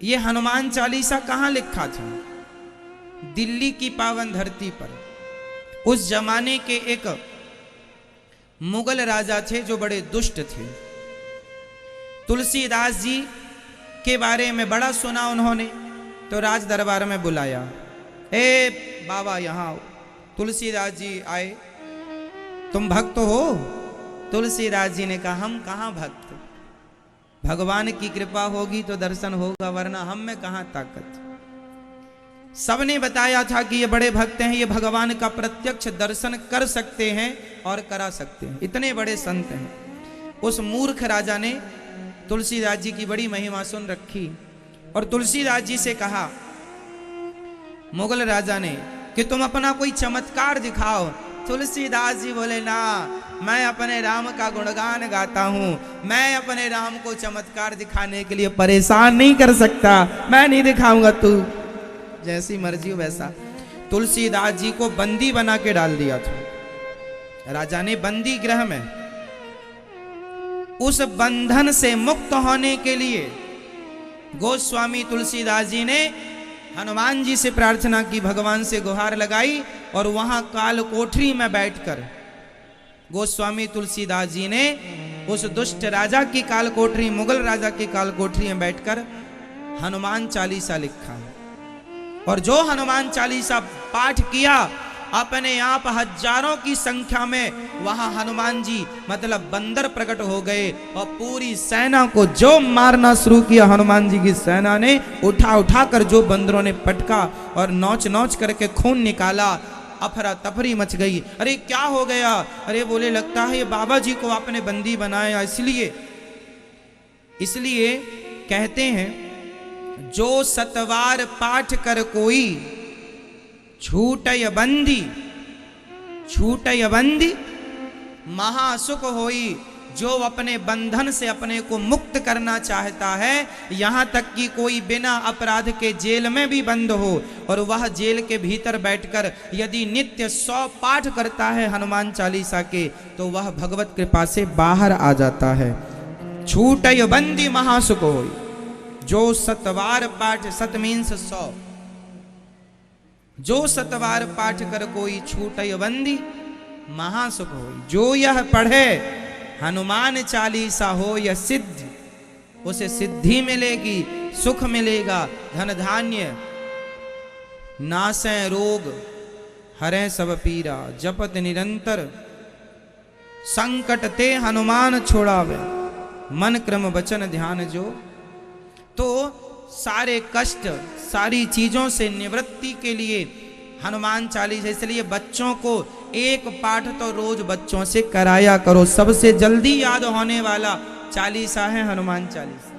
ये हनुमान चालीसा कहाँ लिखा था? दिल्ली की पावन धरती पर। उस जमाने के एक मुगल राजा थे जो बड़े दुष्ट थे। तुलसीदास जी के बारे में बड़ा सुना उन्होंने, तो राज दरबार में बुलाया। ए बाबा यहाँ आओ। तुलसीदास जी आए। तुम भक्त हो? तुलसीदास जी ने कहा हम कहाँ भक्त, भगवान की कृपा होगी तो दर्शन होगा, वरना हम में कहाँ ताकत। सबने बताया था कि ये बड़े भक्त हैं, ये भगवान का प्रत्यक्ष दर्शन कर सकते हैं और करा सकते हैं, इतने बड़े संत हैं। उस मूर्ख राजा ने तुलसीदास जी की बड़ी महिमा सुन रखी और तुलसीदास जी से कहा, मुगल राजा ने, कि तुम अपना कोई चमत्कार दिखाओ। तुलसीदास जी बोले, ना, मैं अपने राम का गुणगान गाता हूं, मैं अपने राम को चमत्कार दिखाने के लिए परेशान नहीं कर सकता, मैं नहीं दिखाऊंगा, तू जैसी मर्जी हो वैसा। तुलसीदास जी को बंदी बना के डाल दिया था राजा ने, बंदी गृह में। उस बंधन से मुक्त होने के लिए गोस्वामी तुलसीदास जी ने हनुमान जी से प्रार्थना की, भगवान से गुहार लगाई, और वहां काल कोठरी में बैठकर गोस्वामी तुलसीदास जी ने उस दुष्ट राजा की काल कोठरी, मुगल राजा की काल कोठरी में बैठकर हनुमान चालीसा लिखा। और जो हनुमान चालीसा पाठ किया, अपने आप हजारों की संख्या में वहां हनुमान जी मतलब बंदर प्रकट हो गए और पूरी सेना को जो मारना शुरू किया, हनुमान जी की सेना ने उठा उठा कर जो बंदरों ने पटका और नोच नोच करके खून निकाला। अफरा तफरी मच गई। अरे क्या हो गया? अरे बोले, लगता है ये बाबा जी को आपने बंदी बनाया, इसलिए कहते हैं, जो सतवार पाठ कर कोई छूटय बंदी, छूटय बंदी महासुख होई। जो अपने बंधन से अपने को मुक्त करना चाहता है, यहां तक कि कोई बिना अपराध के जेल में भी बंद हो, और वह जेल के भीतर बैठकर यदि नित्य 100 पाठ करता है हनुमान चालीसा के, तो वह भगवत कृपा से बाहर आ जाता है। छूटय बंदी महासुख होई। जो सतवार पाठ, सत मीन्स 100, जो सतवार पाठ कर कोई छूटय बंदी महासुख होई। जो यह पढ़े हनुमान चालीसा हो यह सिद्ध, उसे सिद्धि मिलेगी, सुख मिलेगा, धन धान्य, नासै रोग, हरै सब पीरा, जपत निरंतर, संकट ते हनुमान छोड़ावे, मन क्रम वचन ध्यान जो। तो सारे कष्ट, सारी चीजों से निवृत्ति के लिए हनुमान चालीसा, इसलिए बच्चों को एक पाठ तो रोज बच्चों से कराया करो। सबसे जल्दी याद होने वाला चालीसा है हनुमान चालीसा।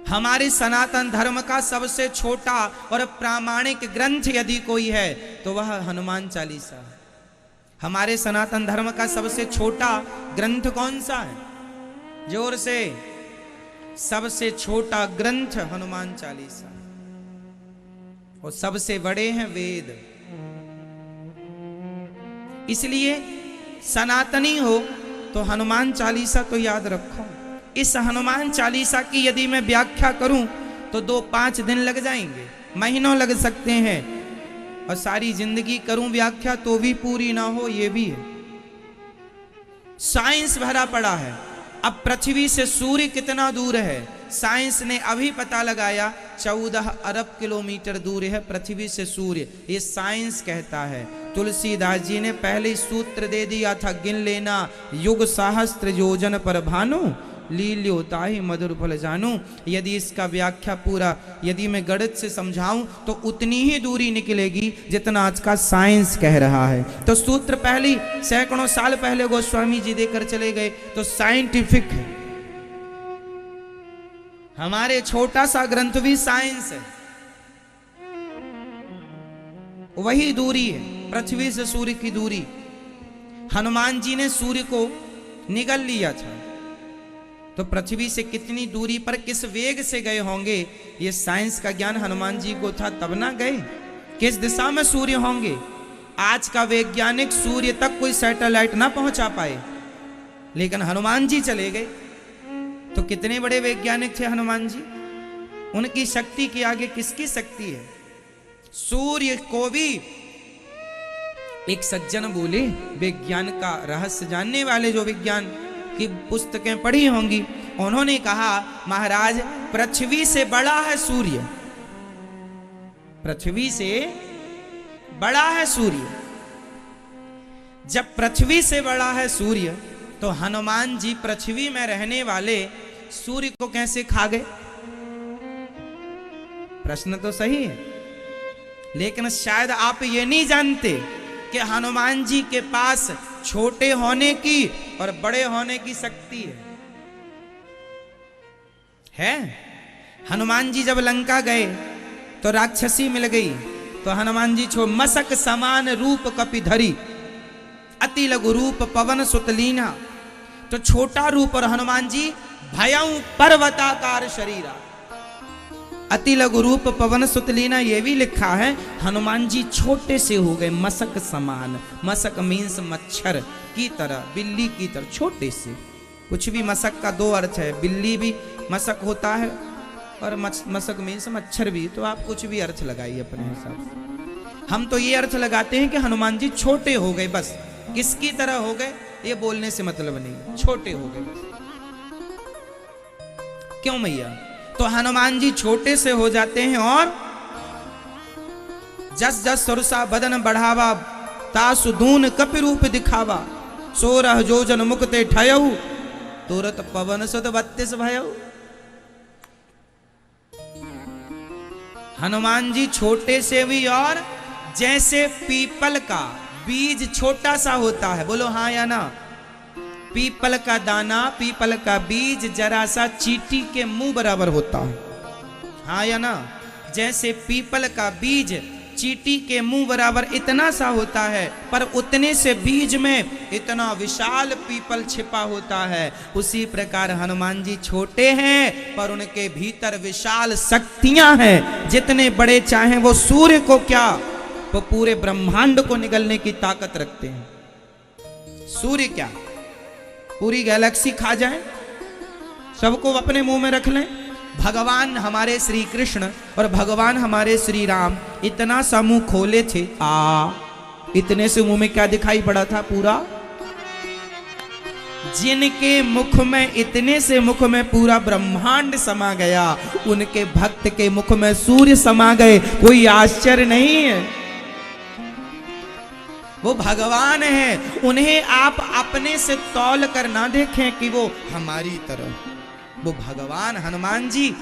हमारे सनातन धर्म का सबसे छोटा और प्रामाणिक ग्रंथ यदि कोई है तो वह हनुमान चालीसा है। हमारे सनातन धर्म का सबसे छोटा ग्रंथ कौन सा है? जोर से। सबसे छोटा ग्रंथ हनुमान चालीसा, और सबसे बड़े हैं वेद। इसलिए सनातनी हो तो हनुमान चालीसा तो याद रखो। इस हनुमान चालीसा की यदि मैं व्याख्या करूं तो 2-5 दिन लग जाएंगे, महीनों लग सकते हैं, और सारी जिंदगी करूं व्याख्या तो भी पूरी ना हो, ये भी है। साइंस भरा पड़ा है। अब पृथ्वी से सूर्य कितना दूर है, साइंस ने अभी पता लगाया 14 अरब किलोमीटर दूर है पृथ्वी से सूर्य, ये साइंस कहता है। तुलसीदास जी ने पहले सूत्र दे दिया था, गिन लेना युग सहस्त्र योजन पर भानु, लील्योताहि मधुर फल जानू। यदि इसका व्याख्या पूरा यदि मैं गणित से समझाऊं तो उतनी ही दूरी निकलेगी जितना आज का साइंस कह रहा है। तो सूत्र पहली सैकड़ों साल पहले गोस्वामी जी देकर चले गए, तो साइंटिफिक है। हमारे छोटा सा ग्रंथ भी साइंस है। वही दूरी है पृथ्वी से सूर्य की दूरी। हनुमान जी ने सूर्य को निगल लिया था, तो पृथ्वी से कितनी दूरी पर किस वेग से गए होंगे, ये साइंस का ज्ञान हनुमान जी को था, तब ना गए। किस दिशा में सूर्य होंगे, आज का वैज्ञानिक सूर्य तक कोई सैटेलाइट ना पहुंचा पाए, लेकिन हनुमान जी चले गए। तो कितने बड़े वैज्ञानिक थे हनुमान जी। उनकी शक्ति के आगे किसकी शक्ति है? सूर्य को भी एक सज्जन बोले, विज्ञान का रहस्य जानने वाले, जो विज्ञान की पुस्तकें पढ़ी होंगी, उन्होंने कहा महाराज पृथ्वी से बड़ा है सूर्य, पृथ्वी से बड़ा है सूर्य। जब पृथ्वी से बड़ा है सूर्य तो हनुमान जी पृथ्वी में रहने वाले सूर्य को कैसे खा गए? प्रश्न तो सही है, लेकिन शायद आप ये नहीं जानते कि हनुमान जी के पास छोटे होने की और बड़े होने की शक्ति है। हनुमान जी जब लंका गए तो राक्षसी मिल गई, तो हनुमान जी मसक समान रूप कपिधरी, अति लघु रूप पवन सुतलीना, तो छोटा रूप, और हनुमान जी भयं पर्वताकार शरीरा, अति लघु रूप पवन सुतलीना, ये भी लिखा है। हनुमान जी छोटे से हो गए, मसक समान, मसक मीन्स मच्छर की तरह, बिल्ली की तरह, छोटे से। कुछ भी मसक का दो अर्थ है, बिल्ली भी मसक होता है और मसक मीन्स मच्छर भी, तो आप कुछ भी अर्थ लगाइए अपने हिसाब से। हम तो ये अर्थ लगाते हैं कि हनुमान जी छोटे हो गए, बस किसकी तरह हो गए ये बोलने से मतलब नहीं, छोटे हो गए बस। क्यों मैया? तो हनुमान जी छोटे से हो जाते हैं, और जस जस सुरसा बदन बढ़ावा, तासु दून कपि रूप दिखावा, 16 जोजन मुक्ते ठयऊ, तुरत पवन सुत 32 भयऊ। हनुमान जी छोटे से भी, और जैसे पीपल का बीज छोटा सा होता है, बोलो हाँ या ना? पीपल का दाना, पीपल का बीज जरा सा चींटी के मुंह बराबर होता है, हाँ या ना? जैसे पीपल का बीज चींटी के मुंह बराबर इतना सा होता है, पर उतने से बीज में इतना विशाल पीपल छिपा होता है, उसी प्रकार हनुमान जी छोटे हैं पर उनके भीतर विशाल शक्तियां हैं। जितने बड़े चाहें वो सूर्य को क्या, वो पूरे ब्रह्मांड को निगलने की ताकत रखते हैं। सूर्य क्या पूरी गैलेक्सी खा जाए, सबको अपने मुंह में रख लें। भगवान हमारे श्री कृष्ण और भगवान हमारे श्री राम इतना सा मुंह खोले थे, इतने से मुंह में क्या दिखाई पड़ा था? पूरा। जिनके मुख में, इतने से मुख में पूरा ब्रह्मांड समा गया, उनके भक्त के मुख में सूर्य समा गए, कोई आश्चर्य नहीं है। वो भगवान है, उन्हें आप अपने से तौल कर ना देखें कि वो हमारी तरह, वो भगवान। हनुमान जी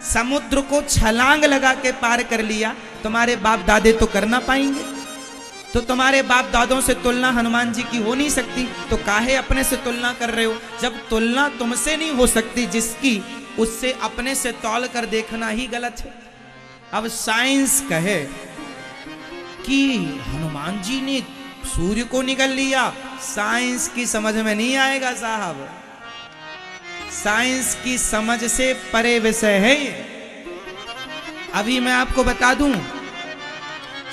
समुद्र को छलांग लगा के पार कर लिया, तुम्हारे बाप दादे तो कर ना पाएंगे, तो तुम्हारे बाप दादों से तुलना हनुमान जी की हो नहीं सकती, तो काहे अपने से तुलना कर रहे हो? जब तुलना तुमसे नहीं हो सकती जिसकी, उससे अपने से तौल कर देखना ही गलत है। अब साइंस कहे कि हनुमान जी ने सूर्य को निगल लिया, साइंस की समझ में नहीं आएगा साहब, साइंस की समझ से परे विषय है। अभी मैं आपको बता दूं,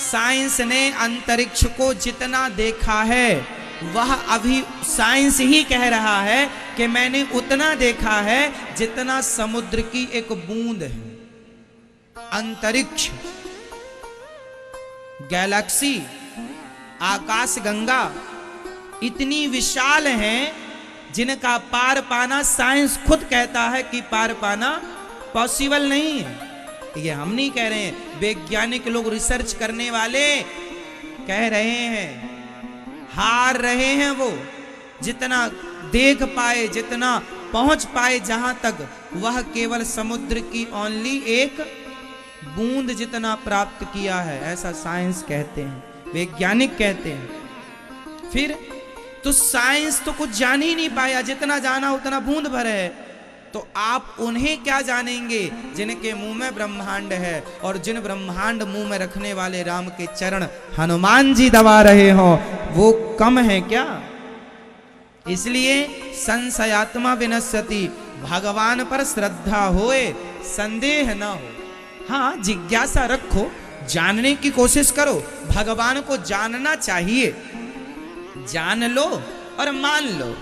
साइंस ने अंतरिक्ष को जितना देखा है, वह अभी साइंस ही कह रहा है कि मैंने उतना देखा है जितना समुद्र की एक बूंद है। अंतरिक्ष, गैलेक्सी, आकाश गंगा इतनी विशाल हैं जिनका पार पाना साइंस खुद कहता है कि पार पाना पॉसिबल नहीं है। ये हम नहीं कह रहे हैं, वैज्ञानिक लोग, रिसर्च करने वाले कह रहे हैं, हार रहे हैं वो। जितना देख पाए, जितना पहुंच पाए जहां तक, वह केवल समुद्र की ओनली एक बूंद जितना प्राप्त किया है, ऐसा साइंस कहते हैं, वैज्ञानिक कहते हैं। फिर तो साइंस तो कुछ जान ही नहीं पाया, जितना जाना उतना बूंद भर है। तो आप उन्हें क्या जानेंगे जिनके मुंह में ब्रह्मांड है, और जिन ब्रह्मांड मुंह में रखने वाले राम के चरण हनुमान जी दबा रहे हो, वो कम है क्या? इसलिए संशयात्मा विनश्यति, भगवान पर श्रद्धा होए, संदेह न हो। हाँ, जिज्ञासा रखो, जानने की कोशिश करो, भगवान को जानना चाहिए। जान लो और मान लो,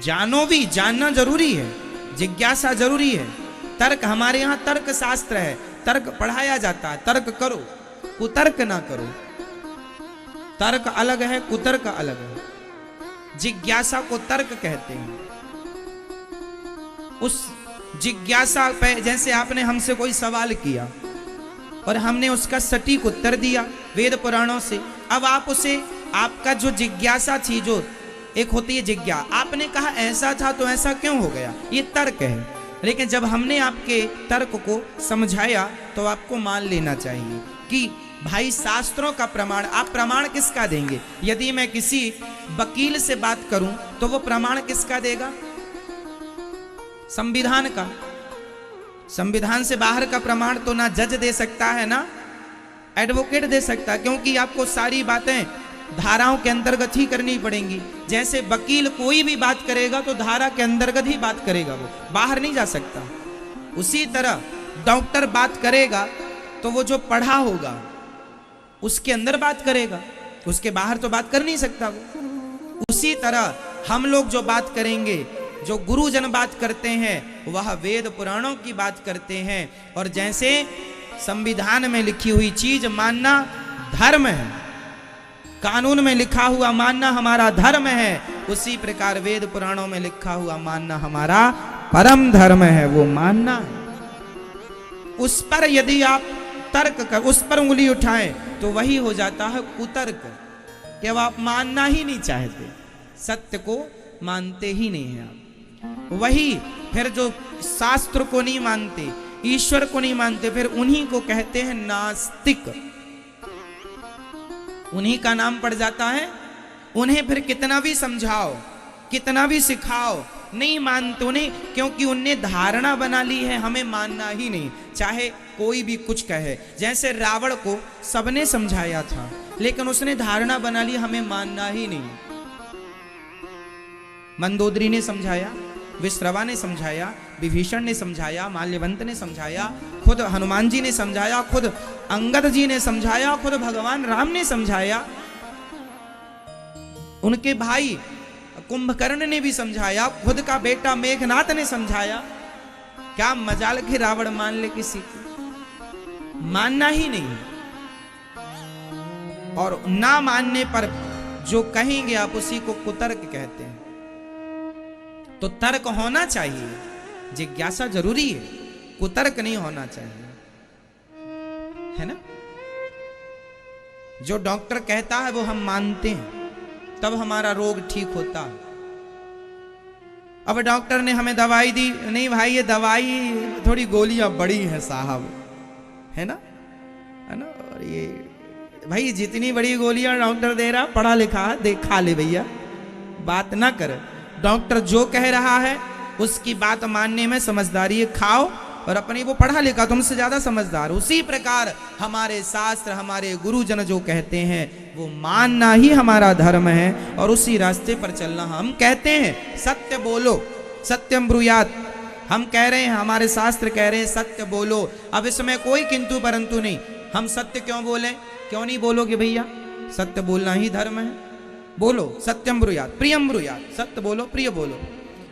जानो भी, जानना जरूरी है, जिज्ञासा जरूरी है, तर्क, हमारे यहाँ तर्क शास्त्र है, तर्क पढ़ाया जाता है, तर्क करो, कुतर्क ना करो। तर्क अलग है, कुतर्क अलग है। जिज्ञासा को तर्क कहते हैं। उस जिज्ञासा पे, जैसे आपने हमसे कोई सवाल किया और हमने उसका सटीक उत्तर दिया वेद पुराणों से, अब आप उसे, आपका जो जिज्ञासा थी, जो एक होती है जिज्ञा, आपने कहा ऐसा था तो ऐसा क्यों हो गया, ये तर्क है। लेकिन जब हमने आपके तर्क को समझाया तो आपको मान लेना चाहिए कि भाई शास्त्रों का प्रमाण, आप प्रमाण किसका देंगे? यदि मैं किसी वकील से बात करूं तो वो प्रमाण किसका देगा? संविधान का। संविधान से बाहर का प्रमाण तो ना जज दे सकता है ना एडवोकेट दे सकता है, क्योंकि आपको सारी बातें धाराओं के अंतर्गत ही करनी पड़ेंगी। जैसे वकील कोई भी बात करेगा तो धारा के अंतर्गत ही बात करेगा, वो बाहर नहीं जा सकता। उसी तरह डॉक्टर बात करेगा तो वो जो पढ़ा होगा उसके अंदर बात करेगा, उसके बाहर तो बात कर नहीं सकता वो। उसी तरह हम लोग जो बात करेंगे, जो गुरुजन बात करते हैं, वह वेद पुराणों की बात करते हैं। और जैसे संविधान में लिखी हुई चीज मानना धर्म है, कानून में लिखा हुआ मानना हमारा धर्म है, उसी प्रकार वेद पुराणों में लिखा हुआ मानना हमारा परम धर्म है, वो मानना है। उस पर यदि आप तर्क कर, उस पर उंगली उठाएं तो वही हो जाता है कुतर्क, कि अब आप मानना ही नहीं चाहते, सत्य को मानते ही नहीं हैं आप। वही फिर जो शास्त्र को नहीं मानते, ईश्वर को नहीं मानते, फिर उन्हीं को कहते हैं नास्तिक। उन्हीं का नाम पड़ जाता है। उन्हें फिर कितना भी समझाओ, कितना भी सिखाओ, नहीं मानते उन्हें, क्योंकि उनने धारणा बना ली है हमें मानना ही नहीं, चाहे कोई भी कुछ कहे। जैसे रावण को सबने समझाया था, लेकिन उसने धारणा बना ली हमें मानना ही नहीं। मंदोदरी ने समझाया, विश्रवा ने समझाया, विभीषण ने समझाया, माल्यवंत ने समझाया, खुद हनुमान जी ने समझाया, खुद अंगद जी ने समझाया, खुद भगवान राम ने समझाया, उनके भाई कुंभकर्ण ने भी समझाया, खुद का बेटा मेघनाथ ने समझाया। क्या मजाल के रावण मान ले किसी को? मानना ही नहीं। और ना मानने पर जो कहेंगे आप उसी को कुतर्क कहते हैं। तो तर्क होना चाहिए, जिज्ञासा जरूरी है, कुतर्क नहीं होना चाहिए, है ना। जो डॉक्टर कहता है वो हम मानते हैं, तब हमारा रोग ठीक होता है। अब डॉक्टर ने हमें दवाई दी, नहीं भाई ये दवाई थोड़ी गोलियां बड़ी हैं साहब, है ना, है ना। और ये भाई जितनी बड़ी गोलियां डॉक्टर दे रहा, पढ़ा लिखा है, देख खा ले भैया, बात ना कर। डॉक्टर जो कह रहा है उसकी बात मानने में समझदारी है, खाओ, और अपनी वो पढ़ा लिखा, तुमसे ज्यादा समझदार। उसी प्रकार हमारे शास्त्र, हमारे गुरुजन जो कहते हैं वो मानना ही हमारा धर्म है, और उसी रास्ते पर चलना। हम कहते हैं सत्य बोलो, सत्यम ब्रूयात, हम कह रहे हैं, हमारे शास्त्र कह रहे हैं सत्य बोलो। अब इसमें कोई किंतु परंतु नहीं। हम सत्य क्यों बोलें? क्यों नहीं बोलोगे भैया? सत्य बोलना ही धर्म है। बोलो सत्यम ब्रूयात, प्रियम ब्रूयात, सत्य बोलो, प्रिय बोलो।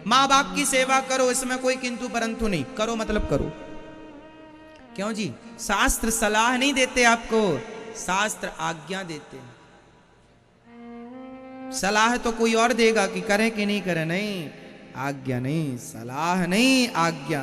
माँ बाप की सेवा करो, इसमें कोई किंतु परंतु नहीं। करो मतलब करो। क्यों जी? शास्त्र सलाह नहीं देते आपको, शास्त्र आज्ञा देते हैं। सलाह तो कोई और देगा कि करें कि नहीं करें, नहीं, आज्ञा नहीं, सलाह नहीं, आज्ञा।